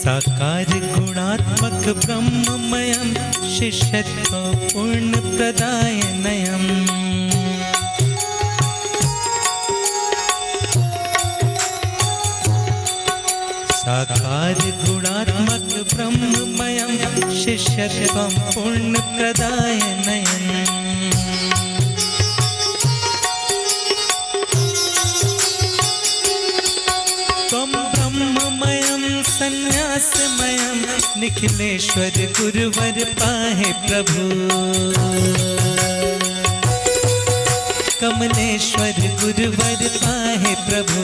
साकार गुणात्मक ब्रह्ममयं शिष्यत्व पूर्ण प्रदायनयम् साकार गुणात्मक ब्रह्ममयं शिष्यत्व पूर्ण प्रदायनयम् संन्यासमयं निखिलेश्वर गुरुवर पाहे प्रभु कमलेश्वर गुरुवर पाहे प्रभु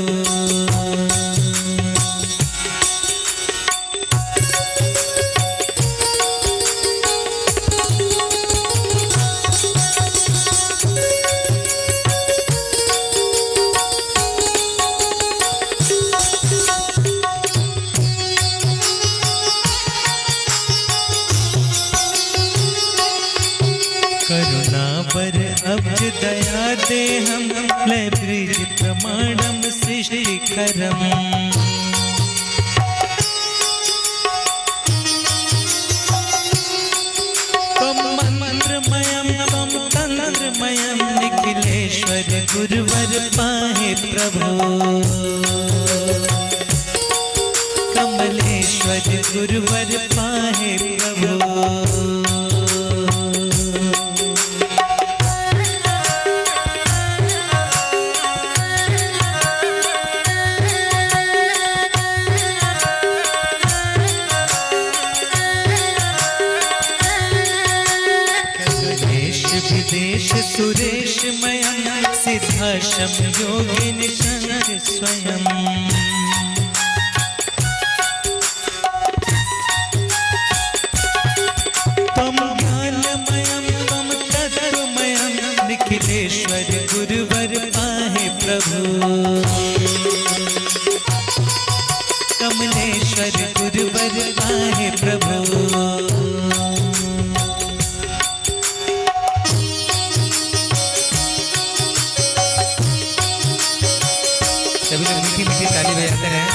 करुणावर अब्ज दया देहं लयब्रीज प्रमाणं सृष्टिकरम् त्वं मंत्रमयं त्वं तंत्रमयं निखिलेश्वर गुरुवर पाहे प्रभु कमलेश्वर गुरुवर पाहे प्रभु विदेश सुरेश मयं सिद्धाश्रम योगिन शंकर स्वयं त्वं ज्ञानमयं त्वं तत्त्वमयं निखिलेश्वर गुरुवर पाहे प्रभु कमलेश्वर गुरुवर पाहे प्रभु सभी लोग मीठी मीठी ताली बजाते रहे।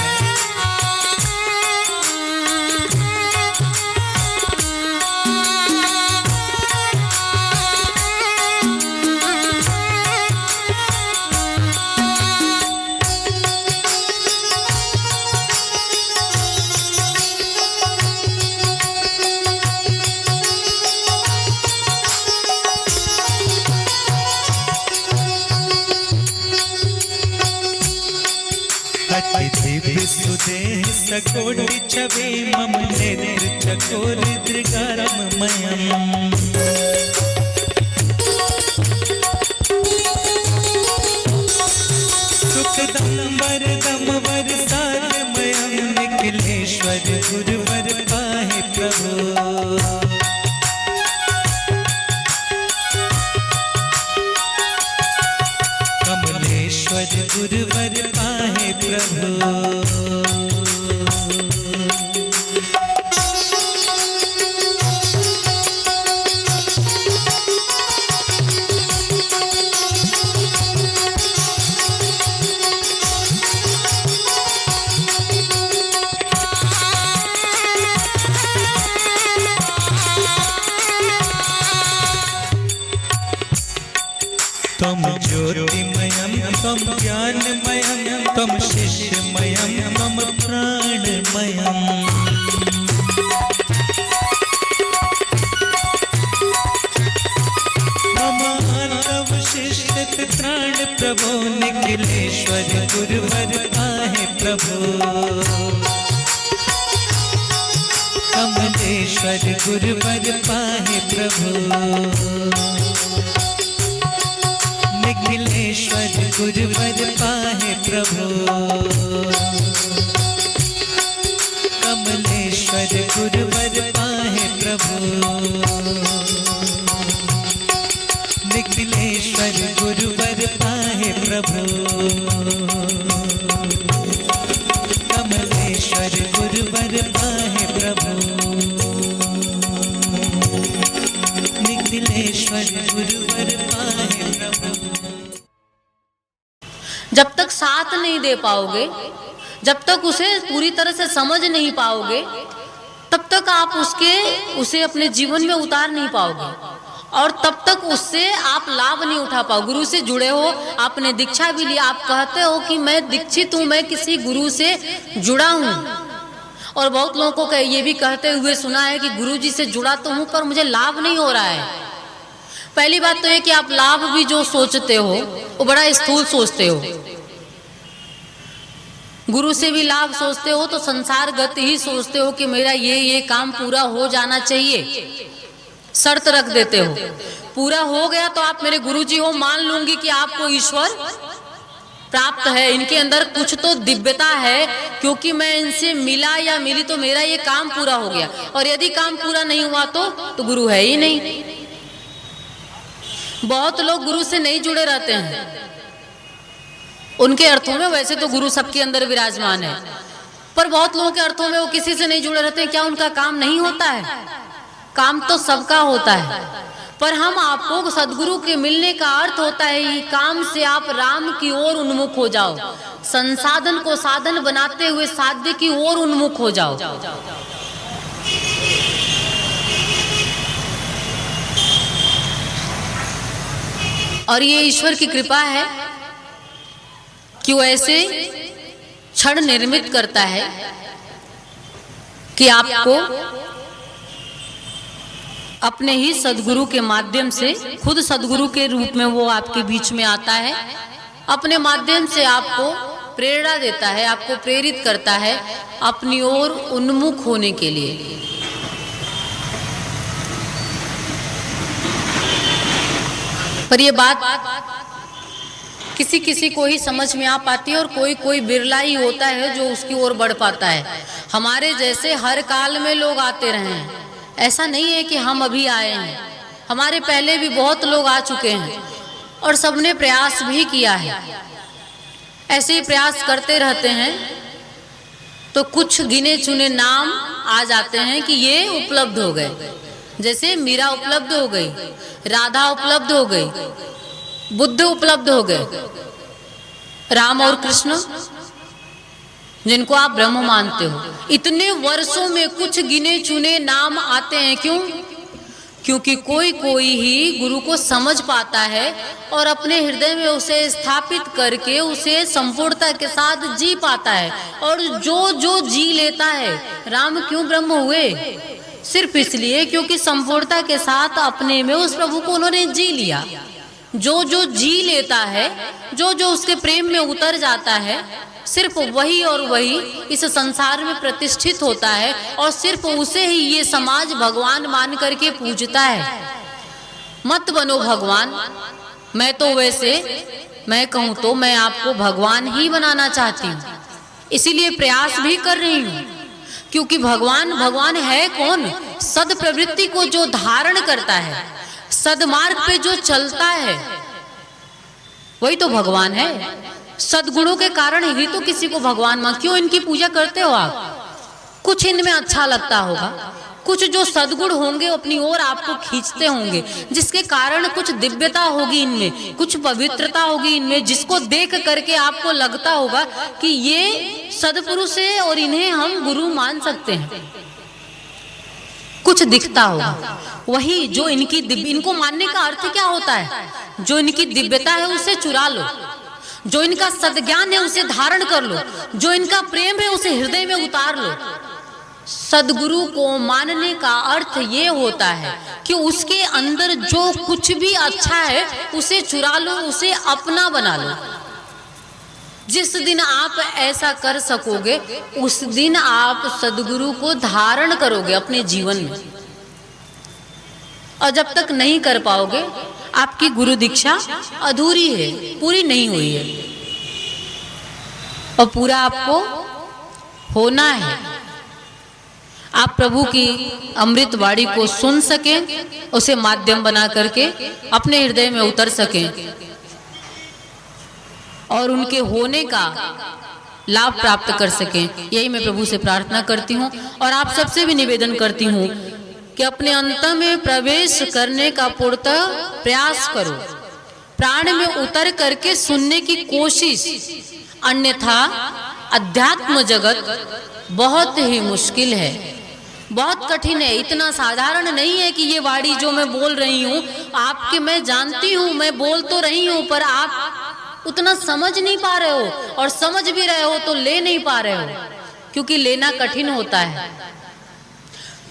दिव्य सुदेह सकोटि छवि मम नेत्र चकोर दृगारममयम् सुखदं वरदं वरदानमयं निखिलेश्वर गुरुवर पाहे प्रभु कमलेश्वर गुरुवर पाहे प्रभु त्वं ज्योतिमयं त्वं ज्ञानमयं त्वं शिष्यमयं मम प्राणमयम् मम अनवशिष्ट त्राण प्रभो निखिलेश्वर गुरुवर पाहे प्रभु कमलेश्वर गुरुवर पाहे प्रभु निखिलेश्वर गुरुवर पाहे प्रभु कमलेश्वर गुरुवर पाहे प्रभु निखिलेश्वर गुरुवर पाहे प्रभु कमलेश्वर गुरुवर पाहे प्रभु मिथिलेश्वर गुरुवर पाहे प्रभु। जब तक साथ नहीं दे पाओगे, जब तक उसे पूरी तरह से समझ नहीं पाओगे, तब तक आप उसे अपने जीवन में उतार नहीं पाओगे और तब तक उससे आप लाभ नहीं उठा पाओ। गुरु से जुड़े हो, आपने दीक्षा भी लिया, आप कहते हो कि मैं दीक्षित हूं, मैं किसी गुरु से जुड़ा हूं। और बहुत लोगों को ये भी कहते हुए सुना है कि गुरु जी से जुड़ा तो हूं पर मुझे लाभ नहीं हो रहा है। पहली बात तो ये कि आप लाभ भी जो सोचते हो वो बड़ा स्थूल सोचते हो। गुरु से भी लाभ सोचते हो तो संसारगत ही सोचते हो कि मेरा ये काम पूरा हो जाना चाहिए, शर्त रख देते हो। पूरा हो गया तो आप मेरे गुरु जी हो, मान लूंगी कि आपको ईश्वर प्राप्त है, इनके अंदर कुछ तो दिव्यता है, क्योंकि मैं इनसे मिला या मिली तो मेरा ये काम पूरा हो गया। और यदि काम पूरा नहीं हुआ तो गुरु है ही नहीं। बहुत लोग गुरु से नहीं जुड़े रहते हैं। उनके अर्थों में वैसे तो गुरु सबके अंदर विराजमान है, पर बहुत लोगों के अर्थों में वो किसी से नहीं जुड़े रहते हैं। क्या उनका काम नहीं होता है? काम तो सबका होता है, पर हम आपको सदगुरु के मिलने का अर्थ होता है ये काम से आप राम की ओर उन्मुख हो जाओ, संसाधन को साधन बनाते हुए साध्य की ओर उन्मुख हो जाओ। और ये ईश्वर की कृपा है कि वो ऐसे क्षण निर्मित करता है कि आपको अपने ही सदगुरु के माध्यम से, खुद सदगुरु के रूप में वो आपके बीच में आता है, अपने माध्यम से आपको प्रेरणा देता है, आपको प्रेरित करता है अपनी ओर उन्मुख होने के लिए। पर ये बात किसी किसी को ही समझ में आ पाती है और कोई कोई बिरला ही होता है जो उसकी ओर बढ़ पाता है। हमारे जैसे हर काल में लोग आते रहे हैं, ऐसा नहीं है कि हम अभी आए हैं। हमारे पहले भी बहुत लोग आ चुके हैं और सबने प्रयास भी किया है। ऐसे ही प्रयास करते रहते हैं तो कुछ गिने चुने नाम आ जाते हैं कि ये उपलब्ध हो गए। जैसे मीरा उपलब्ध हो गई, राधा उपलब्ध हो गई, बुद्ध उपलब्ध हो गए, राम और कृष्ण जिनको आप ब्रह्म मानते हो। इतने वर्षों में कुछ गिने चुने नाम आते हैं। क्यों? क्योंकि कोई कोई ही गुरु को समझ पाता है और अपने हृदय में उसे स्थापित करके उसे संपूर्णता के साथ जी पाता है। और जो जो जी लेता है, राम क्यों ब्रह्म हुए? सिर्फ इसलिए क्योंकि संपूर्णता के साथ अपने में उस प्रभु को उन्होंने जी लिया। जो जो जी लेता है, जो जो उसके प्रेम में उतर जाता है, सिर्फ वही और वही इस संसार में प्रतिष्ठित होता है और सिर्फ उसे ही ये समाज भगवान मान करके पूजता है। मत बनो भगवान। मैं तो वैसे मैं कहूँ तो मैं आपको भगवान ही बनाना चाहती हूँ, इसीलिए प्रयास भी कर रही हूँ। क्योंकि भगवान है कौन? सद प्रवृत्ति को जो धारण करता है, सदमार्ग पे जो चलता है, वही तो भगवान है। सदगुणों के कारण ही तो किसी को भगवान मान। क्यों इनकी पूजा करते हो आप? कुछ इनमें अच्छा लगता होगा, कुछ जो सदगुण होंगे अपनी ओर आपको खींचते होंगे, जिसके कारण कुछ दिव्यता होगी इनमें, कुछ पवित्रता होगी इनमें, जिसको देख करके आपको लगता होगा कि ये सदपुरुष है और इन्हें हम गुरु मान सकते हैं। कुछ दिखता होगा, वही जो इनकी इनको मानने का अर्थ क्या होता है? जो इनकी दिव्यता है उसे चुरा लो, जो इनका सद्ज्ञान है उसे धारण कर लो, जो इनका प्रेम है उसे हृदय में उतार लो। सदगुरु को मानने का अर्थ ये होता है कि उसके अंदर जो कुछ भी अच्छा है उसे चुरा लो, उसे अपना बना लो। जिस दिन आप ऐसा कर सकोगे उस दिन आप सदगुरु को धारण करोगे अपने जीवन में। और जब तक नहीं कर पाओगे आपकी गुरु दीक्षा अधूरी है, पूरी नहीं हुई है। और पूरा आपको होना है। आप प्रभु की अमृत वाणी को सुन सकें, उसे माध्यम बना करके अपने हृदय में उतर सकें और उनके होने का लाभ प्राप्त कर सकें। यही मैं प्रभु से प्रार्थना करती हूँ और आप सबसे भी निवेदन करती हूँ कि अपने अंत में प्रवेश करने का पूर्णतः प्रयास करो, प्राण में उतर करके सुनने की कोशिश, अन्यथा अध्यात्म जगत बहुत ही मुश्किल है, बहुत कठिन है। इतना साधारण नहीं है कि ये वाणी जो मैं बोल रही हूँ आपके, मैं जानती हूँ, मैं बोल तो रही हूँ, पर आप उतना समझ नहीं पा रहे हो, और समझ भी रहे हो तो ले नहीं पा रहे हो, क्योंकि लेना कठिन होता है।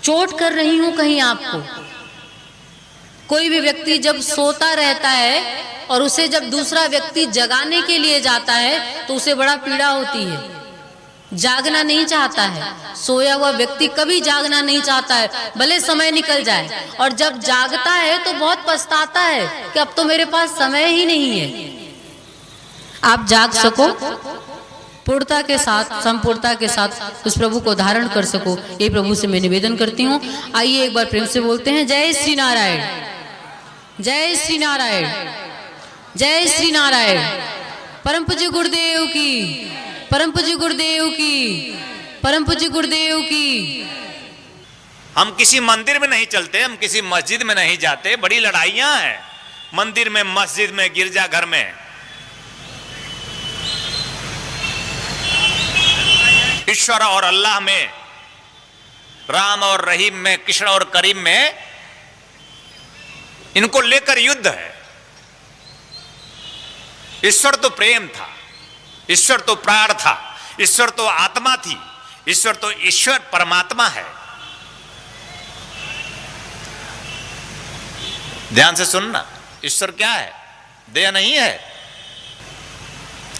चोट कर रही हूँ कहीं आपको। कोई भी व्यक्ति जब सोता रहता है और उसे जब दूसरा व्यक्ति जगाने के लिए जाता है तो उसे बड़ा पीड़ा होती है, जागना नहीं चाहता है। सोया हुआ व्यक्ति कभी जागना नहीं चाहता है, भले समय निकल जाए, और जब जागता है तो बहुत पछताता है कि अब तो मेरे पास समय ही नहीं है। आप जाग सको, पूर्णता के साथ, संपूर्णता के साथ उस प्रभु को धारण कर सको, ये प्रभु से मैं निवेदन करती हूँ। आइए एक बार प्रेम से बोलते हैं, जय श्री नारायण, जय श्री नारायण, जय श्री नारायण। परम पूज्य गुरुदेव की, परम पूज्य गुरुदेव की, परम पूज्य गुरुदेव की। हम किसी मंदिर में नहीं चलते, हम किसी मस्जिद में नहीं जाते। बड़ी लड़ाइयां हैं मंदिर में, मस्जिद में, गिरजाघर में। ईश्वर और अल्लाह में, राम और रहीम में, कृष्ण और करीम में, इनको लेकर युद्ध है। ईश्वर तो प्रेम था, ईश्वर तो प्राण था, ईश्वर तो आत्मा थी, ईश्वर तो ईश्वर परमात्मा है। ध्यान से सुनना, ईश्वर क्या है? देह नहीं है,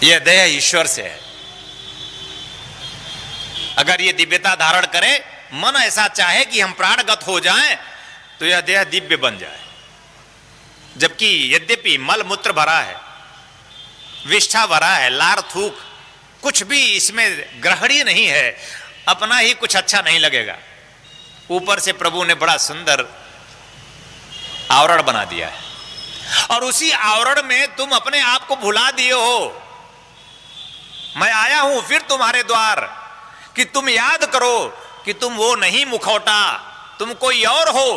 यह देह ईश्वर से है। अगर ये दिव्यता धारण करे, मन ऐसा चाहे कि हम प्राणगत हो जाएं, तो यह देह दिव्य बन जाए। जबकि यद्यपि मल मूत्र भरा है, विष्ठा भरा है, लार थूक, कुछ भी इसमें ग्रहणीय नहीं है, अपना ही कुछ अच्छा नहीं लगेगा। ऊपर से प्रभु ने बड़ा सुंदर आवरण बना दिया है, और उसी आवरण में तुम अपने आप को भुला दिए हो। मैं आया हूं फिर तुम्हारे द्वार, कि तुम याद करो कि तुम वो नहीं मुखौटा, तुम कोई और हो,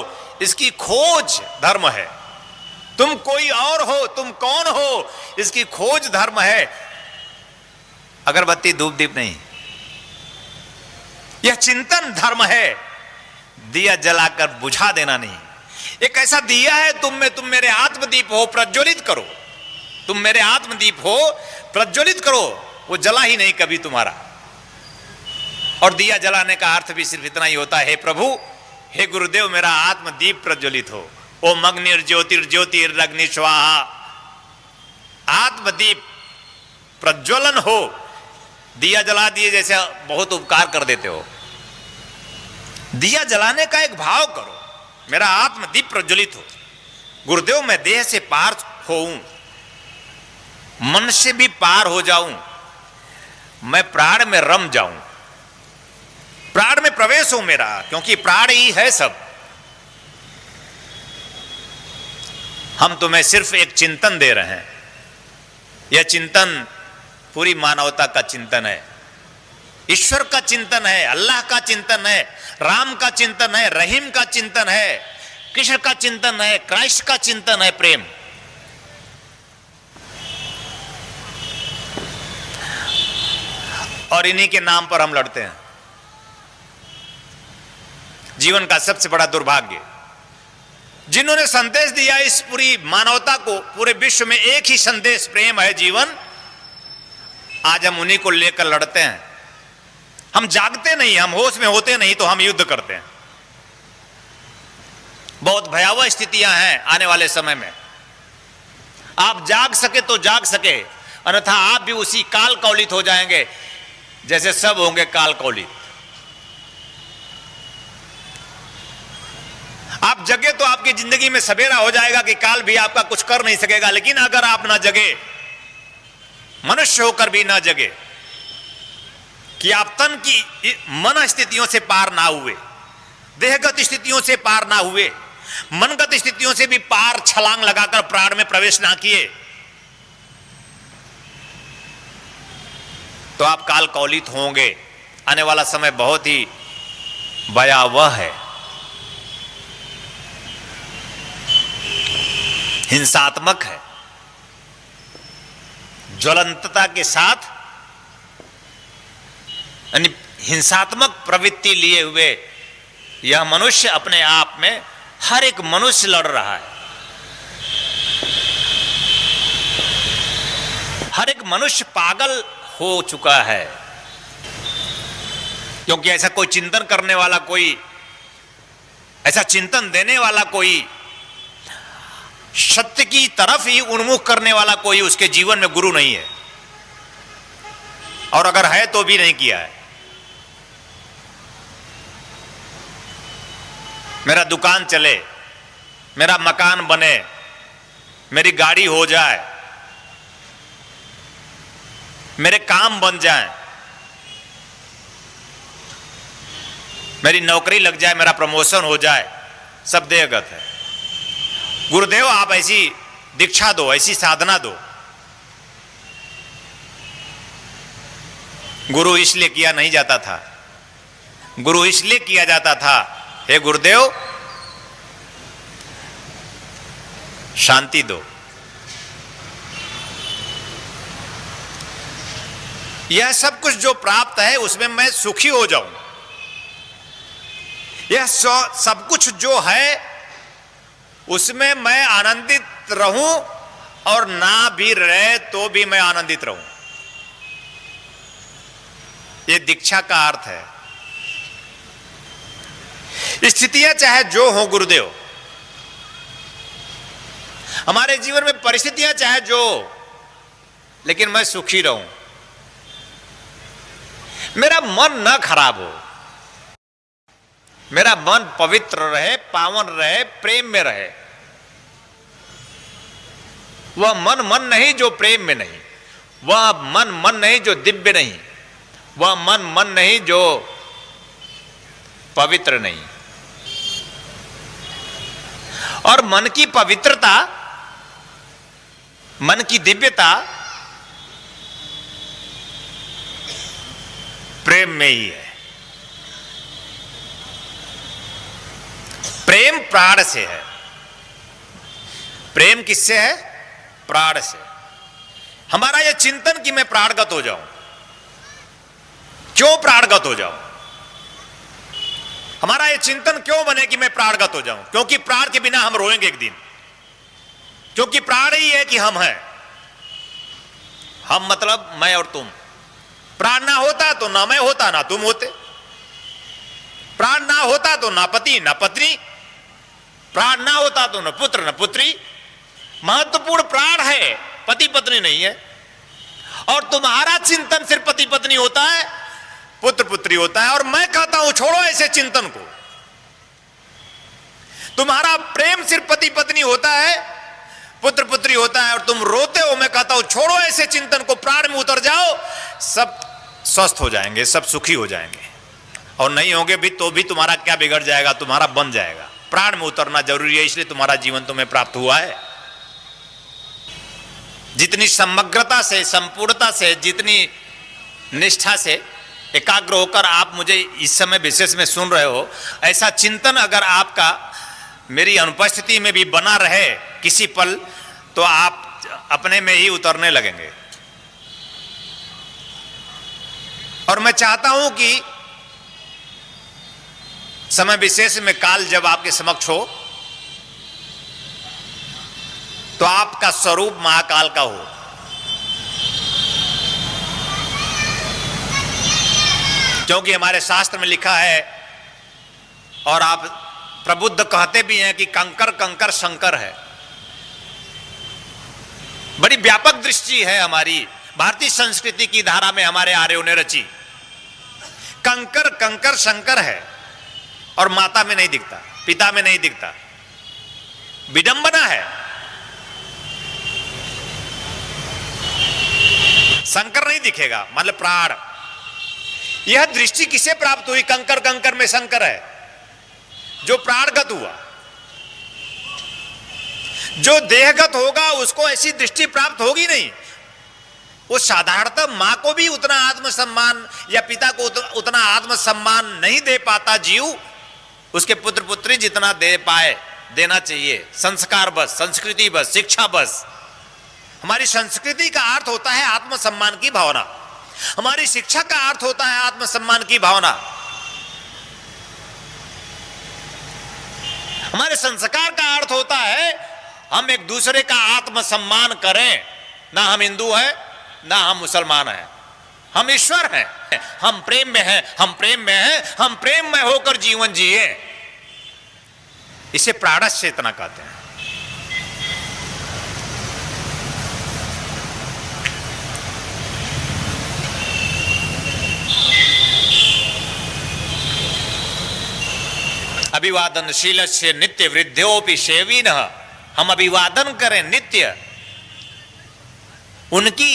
इसकी खोज धर्म है। तुम कोई और हो, तुम कौन हो, इसकी खोज धर्म है। अगरबत्ती धूप दीप नहीं, यह चिंतन धर्म है। दिया जलाकर बुझा देना नहीं। एक ऐसा दिया है तुम में, तुम मेरे आत्मदीप हो, प्रज्वलित करो। तुम मेरे आत्मदीप हो, प्रज्वलित करो। वो जला ही नहीं कभी तुम्हारा। और दिया जलाने का अर्थ भी सिर्फ इतना ही होता है, हे प्रभु, हे गुरुदेव, मेरा आत्मदीप प्रज्वलित हो। ओम अग्निर्ज्योतिर्ज्योतिरग्नि स्वाहा। आत्मदीप प्रज्वलन हो। दिया जला दिए जैसे बहुत उपकार कर देते हो। दिया जलाने का एक भाव करो, मेरा आत्मदीप प्रज्वलित हो। गुरुदेव, मैं देह से पार होऊं, मन से भी पार हो जाऊं, मैं प्राण में रम जाऊं, प्राण में प्रवेश हो मेरा, क्योंकि प्राण ही है सब। हम तुम्हें सिर्फ एक चिंतन दे रहे हैं। यह चिंतन पूरी मानवता का चिंतन है, ईश्वर का चिंतन है, अल्लाह का चिंतन है, राम का चिंतन है, रहीम का चिंतन है, कृष्ण का चिंतन है, क्राइस्ट का चिंतन है, प्रेम। और इन्हीं के नाम पर हम लड़ते हैं। जीवन का सबसे बड़ा दुर्भाग्य, जिन्होंने संदेश दिया इस पूरी मानवता को, पूरे विश्व में एक ही संदेश, प्रेम है जीवन, आज हम उन्हीं को लेकर लड़ते हैं। हम जागते नहीं, हम होश में होते नहीं, तो हम युद्ध करते हैं। बहुत भयावह स्थितियां हैं आने वाले समय में। आप जाग सके तो जाग सके, अन्यथा आप भी उसी काल कौलित हो जाएंगे जैसे सब होंगे काल कौलित। आप जगे तो आपकी जिंदगी में सवेरा हो जाएगा कि काल भी आपका कुछ कर नहीं सकेगा। लेकिन अगर आप ना जगे, मनुष्य होकर भी ना जगे, कि आप तन की मन स्थितियों से पार ना हुए, देहगत स्थितियों से पार ना हुए, मनगत स्थितियों से भी पार छलांग लगाकर प्राण में प्रवेश ना किए, तो आप काल कौलित होंगे। आने वाला समय बहुत ही भयावह है। हिंसात्मक है, ज्वलंतता के साथ यानी हिंसात्मक प्रवृत्ति लिए हुए यह मनुष्य अपने आप में, हर एक मनुष्य लड़ रहा है। हर एक मनुष्य पागल हो चुका है, क्योंकि ऐसा कोई चिंतन करने वाला, कोई ऐसा चिंतन देने वाला, कोई सत्य की तरफ ही उन्मुख करने वाला कोई उसके जीवन में गुरु नहीं है, और अगर है तो भी नहीं किया है। मेरा दुकान चले, मेरा मकान बने, मेरी गाड़ी हो जाए, मेरे काम बन जाए, मेरी नौकरी लग जाए, मेरा प्रमोशन हो जाए, सब देहगत है। गुरुदेव आप ऐसी दीक्षा दो, ऐसी साधना दो। गुरु इसलिए किया नहीं जाता था, गुरु इसलिए किया जाता था, हे गुरुदेव शांति दो। यह सब कुछ जो प्राप्त है उसमें मैं सुखी हो जाऊं, यह सब कुछ जो है उसमें मैं आनंदित रहूं, और ना भी रहे तो भी मैं आनंदित रहूं। यह दीक्षा का अर्थ है। स्थितियां चाहे जो हो गुरुदेव, हमारे जीवन में परिस्थितियां चाहे जो, लेकिन मैं सुखी रहूं, मेरा मन न खराब हो, मेरा मन पवित्र रहे, पावन रहे, प्रेम में रहे। वह मन नहीं जो प्रेम में नहीं, वह मन नहीं जो दिव्य नहीं, वह मन नहीं जो पवित्र नहीं। और मन की पवित्रता, मन की दिव्यता प्रेम में ही है। प्रेम प्राण से है। प्रेम किससे है? प्राण से। हमारा यह चिंतन कि मैं प्राणगत हो जाऊं, क्यों प्राणगत हो जाऊं? हमारा यह चिंतन क्यों बने कि मैं प्राणगत हो जाऊं? क्योंकि प्राण के बिना हम रोएंगे एक दिन, क्योंकि प्राण ही है कि हम हैं। हम मतलब मैं और तुम। प्राण ना होता तो ना मैं होता, ना तुम होते। प्राण ना होता तो ना पति ना पत्नी, प्राण ना होता तो न पुत्र न पुत्री। महत्वपूर्ण प्राण है, पति पत्नी नहीं है। और तुम्हारा चिंतन सिर्फ पति पत्नी होता है, पुत्र पुत्री होता है। और मैं कहता हूं छोड़ो ऐसे चिंतन को। तुम्हारा प्रेम सिर्फ पति पत्नी होता है, पुत्र पुत्री होता है, और तुम रोते हो। मैं कहता हूं छोड़ो ऐसे चिंतन को, प्राण में उतर जाओ, सब स्वस्थ हो जाएंगे, सब सुखी हो जाएंगे। और नहीं होंगे भी तो भी तुम्हारा क्या बिगड़ जाएगा? तुम्हारा बन जाएगा। प्राण में उतरना जरूरी है, इसलिए तुम्हारा जीवन तुम्हें प्राप्त हुआ है। जितनी समग्रता से, संपूर्णता से, जितनी निष्ठा से एकाग्र होकर आप मुझे इस समय विशेष में सुन रहे हो, ऐसा चिंतन अगर आपका मेरी अनुपस्थिति में भी बना रहे किसी पल, तो आप अपने में ही उतरने लगेंगे। और मैं चाहता हूं कि समय विशेष में काल जब आपके समक्ष हो, तो आपका स्वरूप महाकाल का हो। क्योंकि हमारे शास्त्र में लिखा है, और आप प्रबुद्ध कहते भी हैं कि कंकर कंकर शंकर है। बड़ी व्यापक दृष्टि है हमारी भारतीय संस्कृति की धारा में, हमारे आर्यों ने रची। कंकर कंकर शंकर है, और माता में नहीं दिखता, पिता में नहीं दिखता। विडंबना है। शंकर नहीं दिखेगा, मतलब प्राण। यह दृष्टि किसे प्राप्त हुई? कंकर कंकर में शंकर है, जो प्राणगत हुआ। जो देहगत होगा उसको ऐसी दृष्टि प्राप्त होगी नहीं। वो साधारणतः मां को भी उतना आत्मसम्मान, या पिता को उतना आत्मसम्मान नहीं दे पाता जीव, उसके पुत्र पुत्री जितना दे पाए देना चाहिए। संस्कार बस, संस्कृति बस, शिक्षा बस। हमारी संस्कृति का अर्थ होता है आत्मसम्मान की भावना, हमारी शिक्षा का अर्थ होता है आत्मसम्मान की भावना, हमारे संस्कार का अर्थ होता है हम एक दूसरे का आत्मसम्मान करें। ना हम हिंदू हैं, ना हम मुसलमान हैं, हम ईश्वर हैं, हम प्रेम में हैं, हम प्रेम में हैं, हम प्रेम में होकर जीवन जिए। इसे प्राणस चेतना कहते हैं। अभिवादनशीलस्य नित्य वृद्धोपि सेविनः, हम अभिवादन करें नित्य उनकी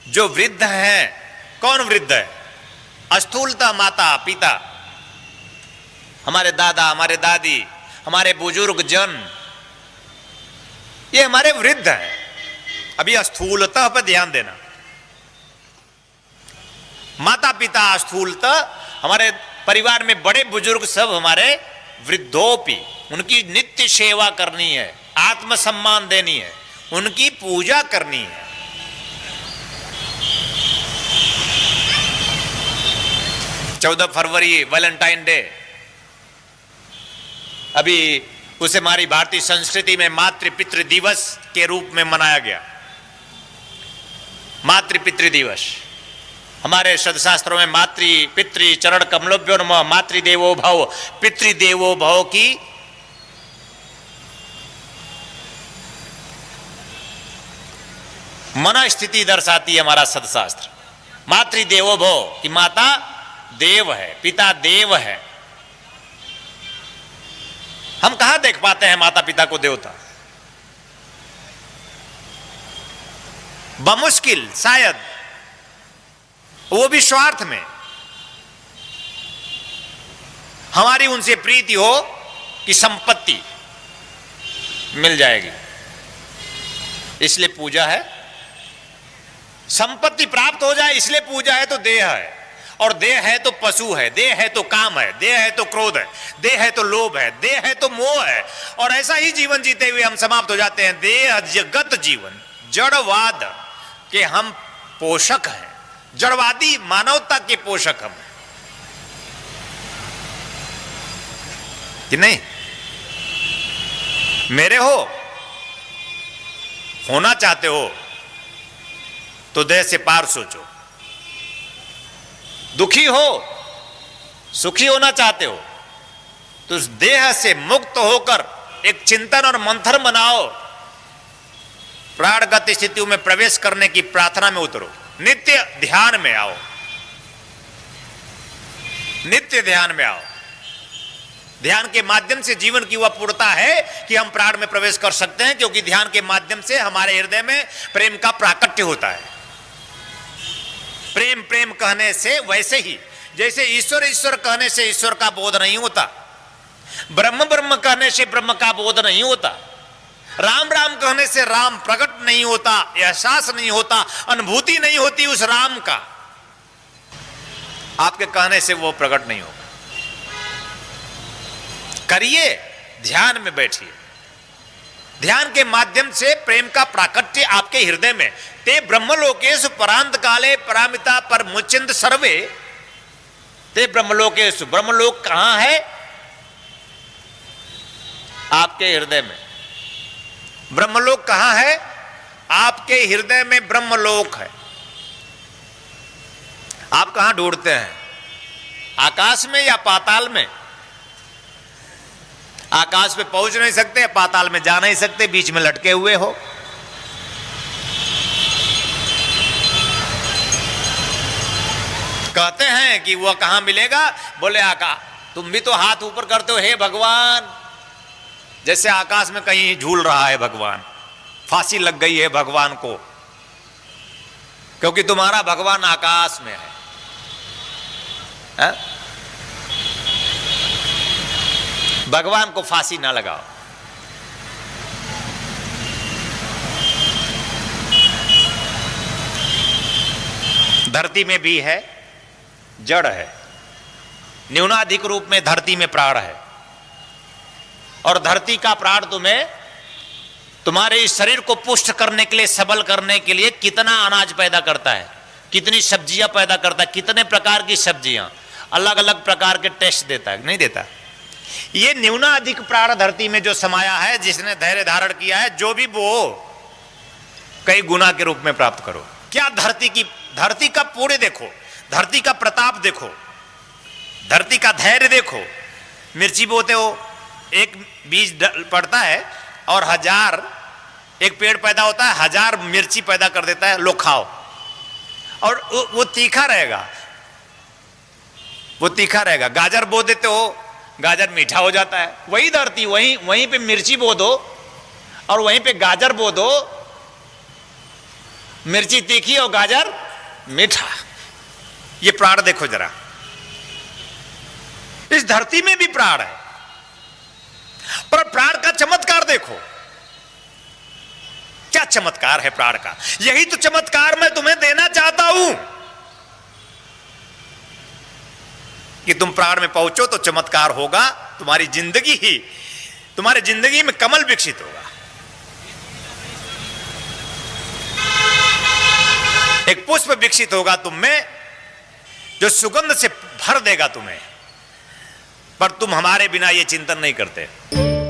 जो वृद्ध हैं। कौन वृद्ध है? अस्थूलता माता पिता, हमारे दादा, हमारे दादी, हमारे बुजुर्ग जन, ये हमारे वृद्ध हैं। अभी स्थूलता पर ध्यान देना। माता पिता स्थूलता, हमारे परिवार में बड़े बुजुर्ग सब हमारे वृद्धोपि, उनकी नित्य सेवा करनी है, आत्मसम्मान देनी है, उनकी पूजा करनी है। चौदह फरवरी वैलेंटाइन डे, अभी उसे हमारी भारतीय संस्कृति में मातृ पितृ दिवस के रूप में मनाया गया। मातृ पितृ दिवस, हमारे सदशास्त्रों में मातृ पितृ चरण कमलोभ्यो नमः, मातृदेवो भव पितृदेवो भव की मन स्थिति दर्शाती है हमारा सदशास्त्र। मातृदेवो भव कि माता देव है, पिता देव है। हम कहां देख पाते हैं माता पिता को देवता? बमुश्किल शायद, वो भी स्वार्थ में। हमारी उनसे प्रीति हो कि संपत्ति मिल जाएगी, इसलिए पूजा है। संपत्ति प्राप्त हो जाए इसलिए पूजा है। तो देह है, और देह है तो पशु है, देह है तो काम है, देह है तो क्रोध है, देह है तो लोभ है, देह है तो मोह है। और ऐसा ही जीवन जीते हुए हम समाप्त हो जाते हैं। देह जगत जीवन, जड़वाद के हम पोषक हैं, जड़वादी मानवता के पोषक हम कि नहीं? मेरे होना चाहते हो तो देह से पार सोचो। दुखी हो, सुखी होना चाहते हो तो उस देह से मुक्त होकर एक चिंतन और मंथन बनाओ। प्राणगत स्थितियों में प्रवेश करने की प्रार्थना में उतरो, नित्य ध्यान में आओ, नित्य ध्यान में आओ। ध्यान के माध्यम से जीवन की वह पूर्णता है कि हम प्राण में प्रवेश कर सकते हैं, क्योंकि ध्यान के माध्यम से हमारे हृदय में प्रेम का प्राकट्य होता है। प्रेम प्रेम कहने से, वैसे ही जैसे ईश्वर ईश्वर कहने से ईश्वर का बोध नहीं होता, ब्रह्म ब्रह्म कहने से ब्रह्म का बोध नहीं होता, राम राम कहने से राम प्रकट नहीं होता, एहसास नहीं होता, अनुभूति नहीं होती उस राम का। आपके कहने से वो प्रकट नहीं होगा। करिए, ध्यान में बैठिए। ध्यान के माध्यम से प्रेम का प्राकट्य आपके हृदय में। ते ब्रह्मलोकेषु परांत काले परामिता पर मुचिंद सर्वे। ते ब्रह्मलोकेषु, ब्रह्मलोक कहां है? आपके हृदय में। ब्रह्मलोक कहां है? आपके हृदय में ब्रह्मलोक है। आप कहां ढूंढते हैं? आकाश में या पाताल में? आकाश पे पहुंच नहीं सकते, पाताल में जा नहीं सकते, बीच में लटके हुए हो। कहते हैं कि वह कहां मिलेगा? बोले आका, तुम भी तो हाथ ऊपर करते हो, हे भगवान। जैसे आकाश में कहीं झूल रहा है भगवान, फांसी लग गई है भगवान को, क्योंकि तुम्हारा भगवान आकाश में है। भगवान को फांसी ना लगाओ। धरती में भी है, जड़ है, न्यूनाधिक रूप में धरती में प्राण है। और धरती का प्राण तुम्हें तुम्हारे इस शरीर को पुष्ट करने के लिए, सबल करने के लिए कितना अनाज पैदा करता है, कितनी सब्जियां पैदा करता है, कितने प्रकार की सब्जियां, अलग अलग प्रकार के टेस्ट देता है, नहीं देता? ये न्यूनाधिक प्राण धरती में जो समाया है, जिसने धैर्य धारण किया है, जो भी वो कई गुना के रूप में प्राप्त करो। क्या धरती का पूरे देखो, धरती का प्रताप देखो, धरती का धैर्य देखो। मिर्ची बोते हो, एक बीज पड़ता है और 1000 एक पेड़ पैदा होता है, 1000 मिर्ची पैदा कर देता है, लो खाओ, और वो तीखा रहेगा, वो तीखा रहेगा। गाजर बो देते हो, गाजर मीठा हो जाता है। वही धरती, वहीं पे मिर्ची बो दो और वहीं पे गाजर बो दो, मिर्ची तीखी और गाजर मीठा। ये प्राण देखो जरा, इस धरती में भी प्राण है, पर प्राण का चमत्कार देखो, क्या चमत्कार है प्राण का। यही तो चमत्कार मैं तुम्हें देना चाहता हूं कि तुम प्राण में पहुंचो तो चमत्कार होगा। तुम्हारी जिंदगी में कमल विकसित होगा, एक पुष्प विकसित होगा तुम में, जो सुगंध से भर देगा तुम्हें। पर तुम हमारे बिना ये चिंतन नहीं करते।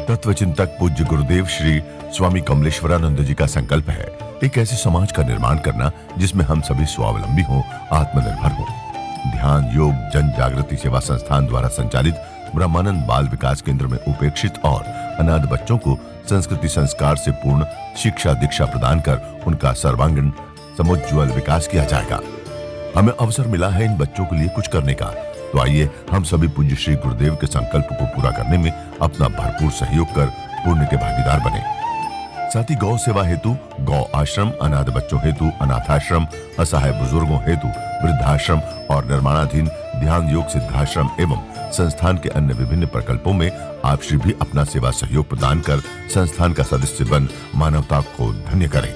तत्वचिंतक पूज्य गुरुदेव श्री स्वामी कमलेश्वरानंद जी का संकल्प है एक ऐसे समाज का निर्माण करना जिसमें हम सभी स्वावलंबी हों, आत्मनिर्भर हों। ध्यान योग जन जागृति सेवा संस्थान द्वारा संचालित ब्रह्मानंद बाल विकास केंद्र में उपेक्षित और अनाथ बच्चों को संस्कृति संस्कार से पूर्ण शिक्षा दीक्षा प्रदान कर उनका सर्वांगीण समुज्ज्वल विकास किया जाएगा। हमें अवसर मिला है इन बच्चों के लिए कुछ करने का, तो आइए हम सभी पूज्य श्री गुरुदेव के संकल्प को पूरा करने में अपना भरपूर सहयोग कर पुण्य के भागीदार बने। साथ ही गौ सेवा हेतु गौ आश्रम, अनाथ बच्चों हेतु अनाथाश्रम, असहाय बुजुर्गों हेतु वृद्धाश्रम और निर्माणाधीन ध्यान योग सिद्धाश्रम एवं संस्थान के अन्य विभिन्न प्रकल्पों में आप श्री भी अपना सेवा सहयोग प्रदान कर संस्थान का सदस्य बन मानवता को धन्य करें।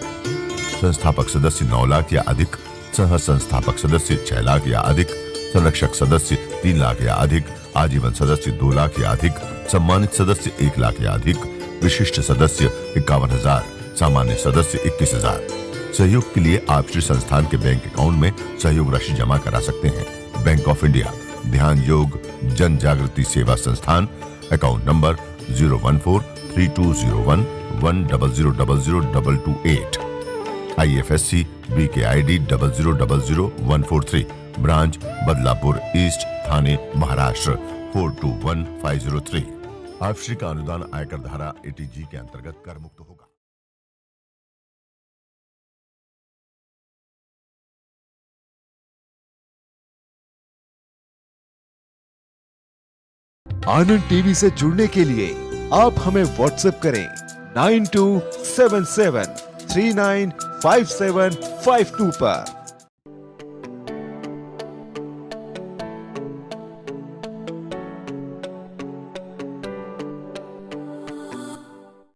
संस्थापक सदस्य 9 लाख या अधिक, सह संस्थापक सदस्य 6 लाख या अधिक, संरक्षक सदस्य 3 लाख या अधिक, आजीवन सदस्य 2 लाख या अधिक, सम्मानित सदस्य 1 लाख या अधिक, विशिष्ट सदस्य 51,000, सामान्य सदस्य 21,000। सहयोग के लिए आप श्री संस्थान के बैंक अकाउंट में सहयोग राशि जमा करा सकते हैं। बैंक ऑफ इंडिया ध्यान योग जन Jagriti Seva Sansthan, account number 014320110002228, IFSC BKID 0000143, branch Badlapur east, Thane Maharashtra 421503। आप श्री का अनुदान आयकर धारा 80G के अंतर्गत कर मुक्त होगा। आनंद टीवी से जुड़ने के लिए आप हमें व्हाट्सएप करें 9277395752 पर।